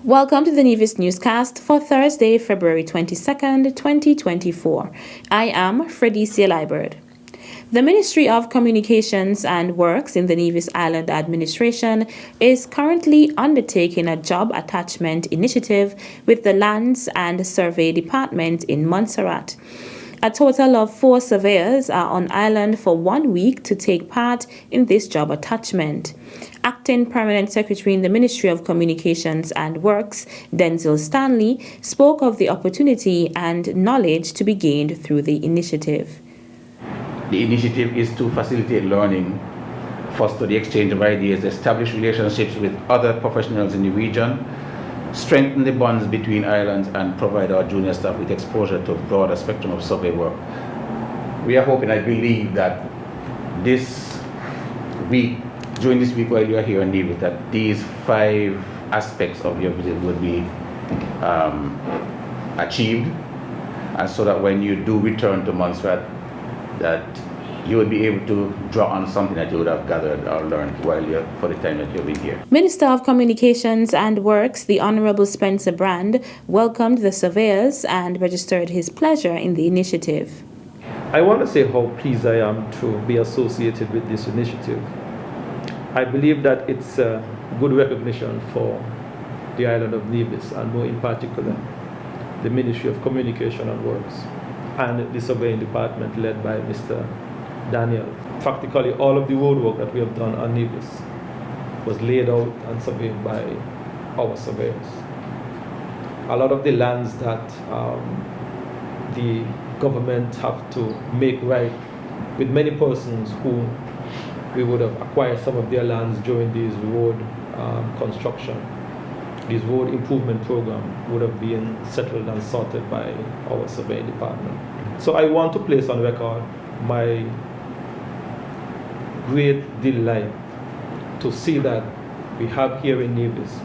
Welcome to the Nevis newscast for Thursday, February 22nd, 2024. I am Fredicia Liebert. The Ministry of Communications and Works in the Nevis Island Administration is currently undertaking a job attachment initiative with the Lands and Survey Department in Montserrat. A total of 4 surveyors are on island for 1 week to take part in this job attachment. Acting Permanent Secretary in the Ministry of Communications and Works, Denzel Stanley, spoke of the opportunity and knowledge to be gained through the initiative. The initiative is to facilitate learning, foster the exchange of ideas, establish relationships with other professionals in the region, strengthen the bonds between islands, and provide our junior staff with exposure to a broader spectrum of survey work. We are hoping, I believe, that this week, during this week while you are here in Nevis, that these 5 aspects of your visit will be achieved, and so that when you do return to Montserrat, that you will be able to draw on something that you would have gathered or learned for the time that you've been here. Minister of Communications and Works, the Honorable Spencer Brand, welcomed the surveyors and registered his pleasure in the initiative. I want to say how pleased I am to be associated with this initiative. I believe that it's a good recognition for the island of Nevis, and more in particular, the Ministry of Communication and Works and the surveying department led by Mr. Daniel. Practically all of the road work that we have done on Nevis was laid out and surveyed by our surveyors. A lot of the lands that the government have to make right with many persons who we would have acquired some of their lands during these road construction. This road improvement program would have been settled and sorted by our surveying department. So I want to place on record my great delight to see that we have here in Nevis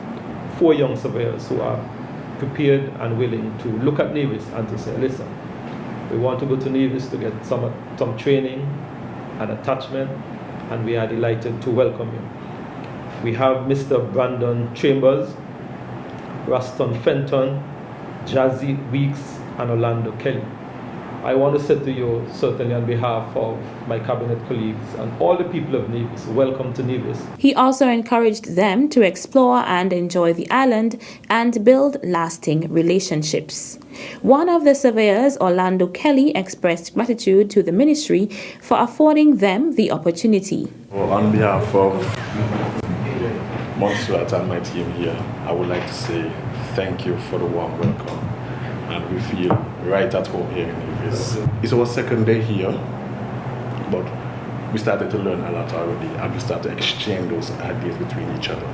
4 young surveyors who are prepared and willing to look at Nevis and to say, listen, we want to go to Nevis to get some training and attachment, and we are delighted to welcome you. We have Mr. Brandon Chambers, Raston Fenton, Jazzy Weeks, and Orlando Kelly. I want to say to you, certainly on behalf of my cabinet colleagues and all the people of Nevis, welcome to Nevis. He also encouraged them to explore and enjoy the island and build lasting relationships. One of the surveyors, Orlando Kelly, expressed gratitude to the ministry for affording them the opportunity. Well, on behalf of Montserrat and my team here, I would like to say thank you for the warm welcome. And we feel right at home here in Nevis. It's our 2nd day here, but we started to learn a lot already, and we started to exchange those ideas between each other.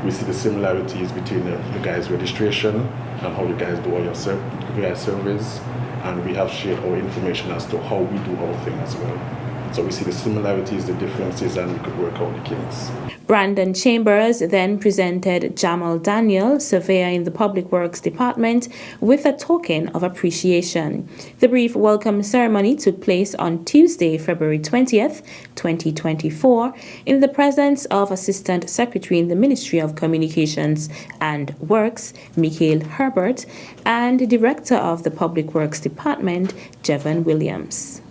We see the similarities between you guys' registration and how you guys do all your surveys, and we have shared our information as to how we do our thing as well. So we see the similarities, the differences, and we could work out the kinks. Brandon Chambers then presented Jamal Daniel, surveyor in the Public Works Department, with a token of appreciation. The brief welcome ceremony took place on Tuesday, February 20th, 2024, in the presence of Assistant Secretary in the Ministry of Communications and Works, Michael Herbert, and Director of the Public Works Department, Jevon Williams.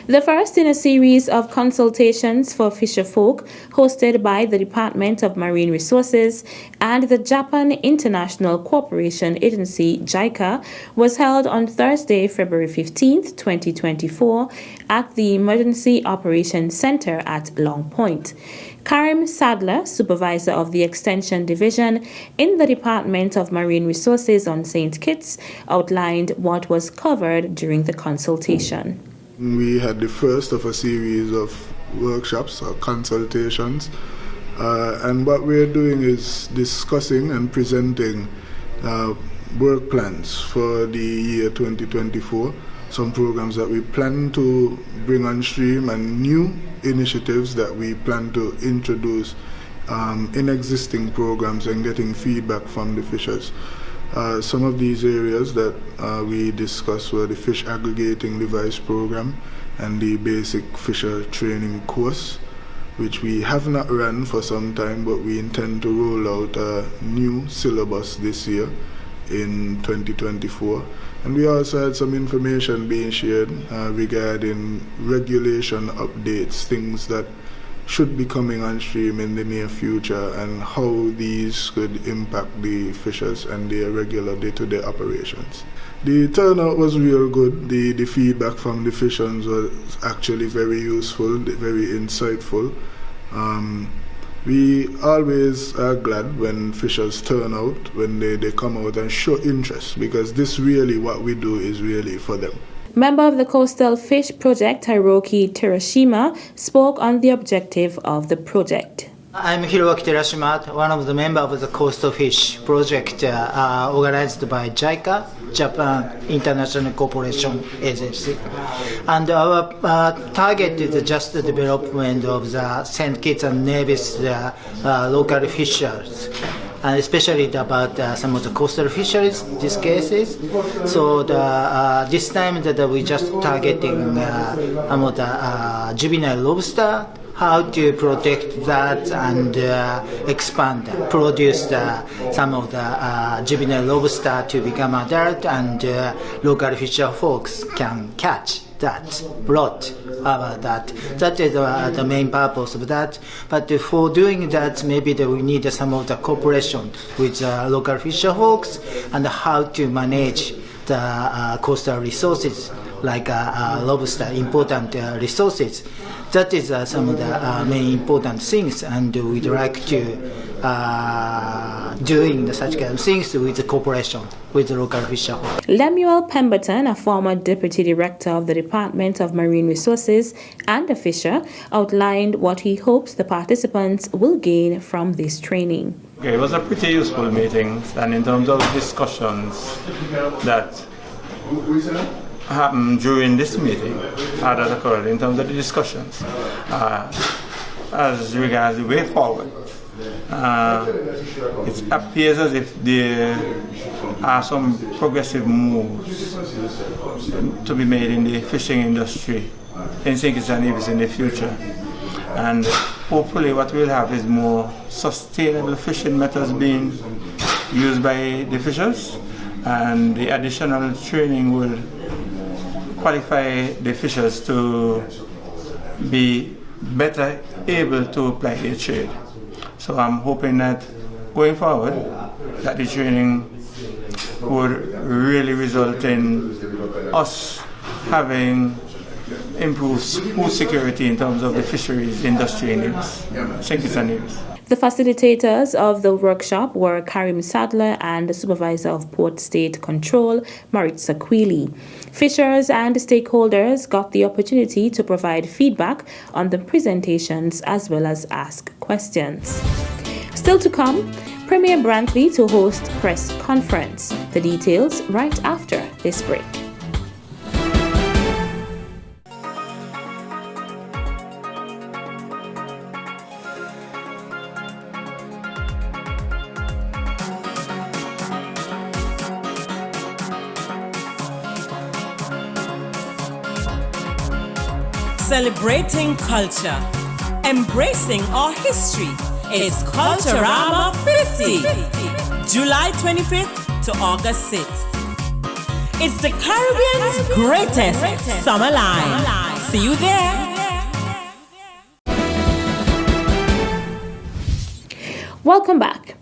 The first in a series of consultations for fisherfolk hosted by the Department of Marine Resources and the Japan International Cooperation Agency JICA was held on Thursday, February 15th, 2024 at the Emergency Operations Center at Long Point. Karim Sadler, supervisor of the Extension Division in the Department of Marine Resources on St. Kitts, outlined what was covered during the consultation. We had the first of a series of workshops or consultations, and what we're doing is discussing and presenting work plans for the year 2024, some programs that we plan to bring on stream and new initiatives that we plan to introduce in existing programs, and getting feedback from the fishers. Some of these areas that we discussed were the fish aggregating device program and the basic fisher training course. which we have not run for some time, but we intend to roll out a new syllabus this year in 2024. And we also had some information being shared regarding regulation updates, things that should be coming on stream in the near future, and how these could impact the fishers and their regular day-to-day operations. The turnout was real good. The feedback from the fishers was actually very useful, very insightful. We always are glad when fishers turn out, when they come out and show interest, because this really, what we do is really for them. Member of the Coastal Fish Project, Hiroki Terashima, spoke on the objective of the project. I'm Hiroki Terashima, one of the members of the Coastal Fish Project organized by JICA, Japan International Cooperation Agency. And our target is just the development of the St. Kitts and Nevis local fisheries, and especially about some of the coastal fisheries, these cases. So this time that we just targeting the juvenile lobster, how to protect that and expand, produce some of the juvenile lobster to become adult, and local fisher folks can catch that, brought about that. That is the main purpose of that. But for doing that, maybe we need some of the cooperation with local fisher folks and how to manage the coastal resources like lobster, important resources. That is some of the main important things, and we'd like to doing such kind of things with the cooperation with the local fisher. Lemuel Pemberton, a former Deputy Director of the Department of Marine Resources and a fisher, outlined what he hopes the participants will gain from this training. Okay, it was a pretty useful meeting, and in terms of discussions that happened during this meeting, that occurred in terms of the discussions as regards the way forward. It appears as if there are some progressive moves to be made in the fishing industry in St. Kitts and Nevis in the future. And hopefully what we'll have is more sustainable fishing methods being used by the fishers, and the additional training will qualify the fishers to be better able to apply their trade. So I'm hoping that going forward, that the training would really result in us having improved food security in terms of the fisheries industry in Nevis, St. Kitts and Nevis. The facilitators of the workshop were Karim Sadler and the Supervisor of Port State Control, Maritza Queely. Fishers and stakeholders got the opportunity to provide feedback on the presentations as well as ask questions. Still to come, Premier Brantley to host press conference. The details right after this break. Celebrating culture, embracing our history. It's Culturama 50, July 25th to August 6th. It's the Caribbean's greatest summer line. See you there. Welcome back.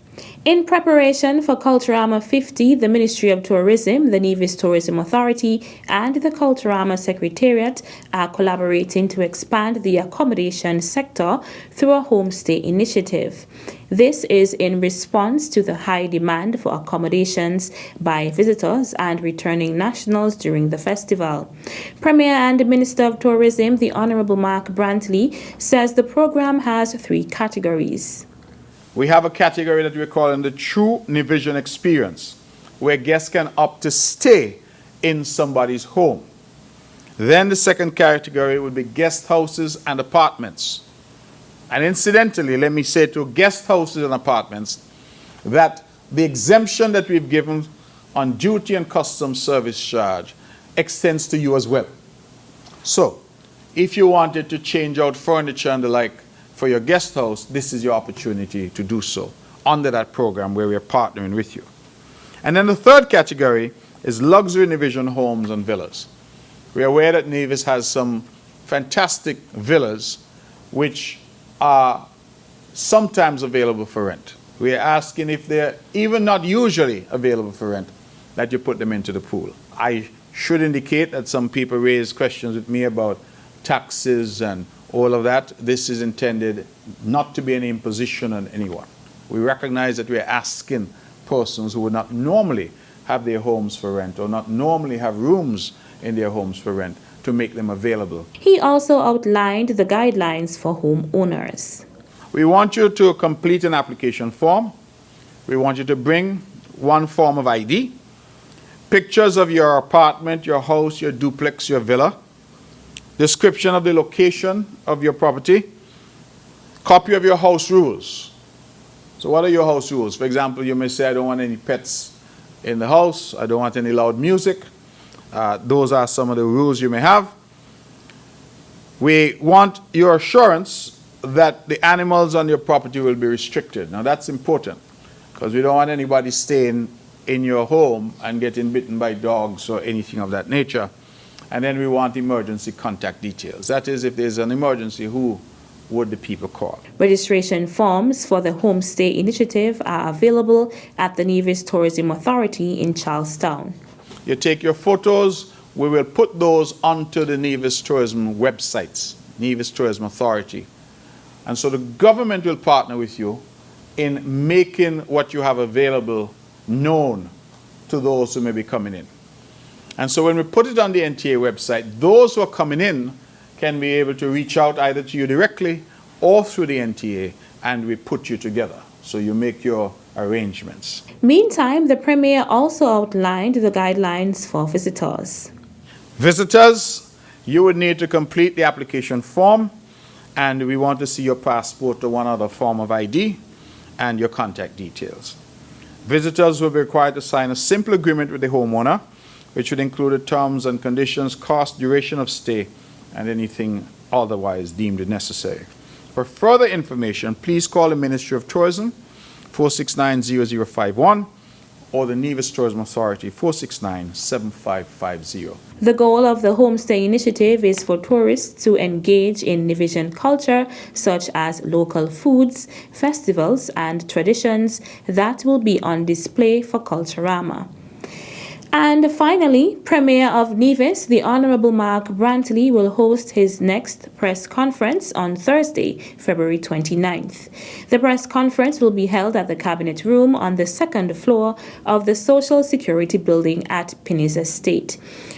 In preparation for Culturama 50, the Ministry of Tourism, the Nevis Tourism Authority, and the Culturama Secretariat are collaborating to expand the accommodation sector through a Homestay Initiative. This is in response to the high demand for accommodations by visitors and returning nationals during the festival. Premier and Minister of Tourism, the Honorable Mark Brantley, says the program has 3 categories. We have a category that we're calling the True Nevision Experience, where guests can opt to stay in somebody's home. Then the second category would be guest houses and apartments. And incidentally, let me say to guest houses and apartments that the exemption that we've given on duty and customs service charge extends to you as well. So, if you wanted to change out furniture and the like for your guest house, this is your opportunity to do so under that program where we are partnering with you. And then the third category is luxury Nevisian homes and villas. We are aware that Nevis has some fantastic villas which are sometimes available for rent. We are asking, if they're even not usually available for rent, that you put them into the pool. I should indicate that some people raise questions with me about taxes and all of that. This is intended not to be any imposition on anyone. We recognize that we are asking persons who would not normally have their homes for rent or not normally have rooms in their homes for rent to make them available. He also outlined the guidelines for homeowners. We want you to complete an application form. We want you to bring one form of ID, pictures of your apartment, your house, your duplex, your villa, description of the location of your property, copy of your house rules. So what are your house rules? For example, you may say, I don't want any pets in the house, I don't want any loud music. Those are some of the rules you may have. We want your assurance that the animals on your property will be restricted. Now that's important, because we don't want anybody staying in your home and getting bitten by dogs or anything of that nature. And then we want emergency contact details. That is, if there's an emergency, who would the people call? Registration forms for the Homestay Initiative are available at the Nevis Tourism Authority in Charlestown. You take your photos, we will put those onto the Nevis Tourism websites, Nevis Tourism Authority. And so the government will partner with you in making what you have available known to those who may be coming in. And so when we put it on the NTA website, those who are coming in can be able to reach out either to you directly or through the NTA, and we put you together. So you make your arrangements. Meantime, the Premier also outlined the guidelines for visitors. Visitors, you would need to complete the application form, and we want to see your passport or one other form of ID and your contact details. Visitors will be required to sign a simple agreement with the homeowner, which would include the terms and conditions, cost, duration of stay, and anything otherwise deemed necessary. For further information, please call the Ministry of Tourism, 469-0051, or the Nevis Tourism Authority, 469-7550. The goal of the Homestay Initiative is for tourists to engage in Nevisian culture, such as local foods, festivals, and traditions that will be on display for Culturama. And finally, Premier of Nevis, the Honorable Mark Brantley, will host his next press conference on Thursday, February 29th. The press conference will be held at the Cabinet Room on the second floor of the Social Security Building at Pinnis Estate.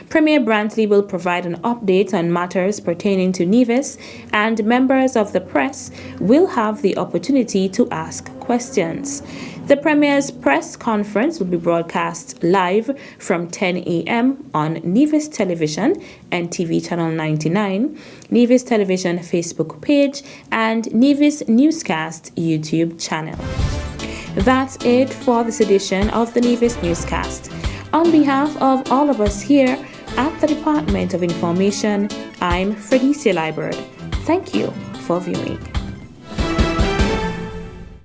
Premier Brantley will provide an update on matters pertaining to Nevis, and members of the press will have the opportunity to ask questions. The Premier's press conference will be broadcast live from 10 a.m. on Nevis Television and TV Channel 99, Nevis Television Facebook page, and Nevis Newscast YouTube channel. That's it for this edition of the Nevis Newscast. On behalf of all of us here at the Department of Information, I'm Fredicia Liburd. Thank you for viewing.